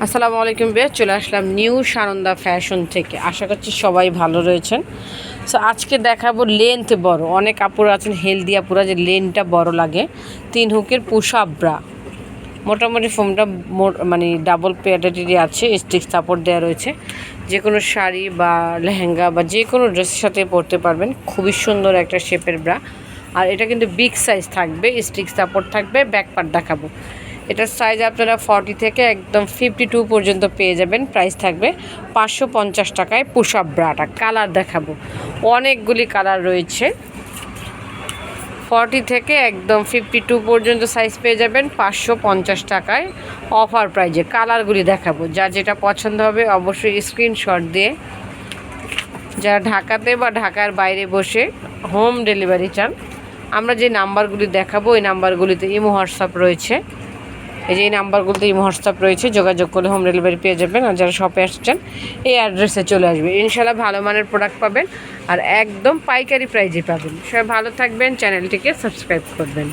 আসসালামু আলাইকুম বেশ চলে আসলাম নিউ সানন্দা ফ্যাশন থেকে। আশা করছি সবাই ভালো রয়েছেন। সো আজকে দেখাবো লেন্থ বড়, অনেক আপুরা আছেন হেলদি আপুরা যে লেন্থটা বড় লাগে, 3 হুকের পুশ আপ ব্রা। মোটামুটি ফোমটা মানে ডাবল প্যাডেটেরই আছে, স্টিক সাপোর্ট দেওয়া রয়েছে। যে কোনো শাড়ি বা লেহেঙ্গা বা যে কোনো ড্রেসের সাথে পরতে পারবেন। খুবই সুন্দর একটা শেপের ব্রা, আর এটা কিন্তু বিগ সাইজ থাকবে, স্টিক সাপোর্ট থাকবে। ব্যাক পার্ট দেখাবো, এটার সাইজ আপনারা 40 থেকে একদম 52 পর্যন্ত পেয়ে যাবেন। প্রাইস থাকবে 550 টাকায়। পুশ আপ ব্রাটা কালার দেখাবো, অনেকগুলি কালার রয়েছে। 40 থেকে একদম 52 পর্যন্ত সাইজ পেয়ে যাবেন 550 টাকায় অফার প্রাইজে। কালারগুলি দেখাবো, যার যেটা পছন্দ হবে অবশ্যই স্ক্রিনশট দিয়ে, যারা ঢাকাতে বা ঢাকার বাইরে বসে হোম ডেলিভারি চান, আমরা যে নাম্বারগুলি দেখাবো এই নাম্বারগুলিতে ইমো হোয়াটসঅ্যাপ রয়েছে। এই যে এই নাম্বারগুলোতে ইমো হোয়াটসঅ্যাপ রয়েছে, যোগাযোগ করলে হোম ডেলিভারি পেয়ে যাবেন। আর যারা শপে আসছেন এই অ্যাড্রেসে চলে আসবে, ইনশাল্লাহ ভালো মানের প্রোডাক্ট পাবেন আর একদম পাইকারি প্রাইজে পাবেন। সবাই ভালো থাকবেন, চ্যানেলটিকে সাবস্ক্রাইব করবেন।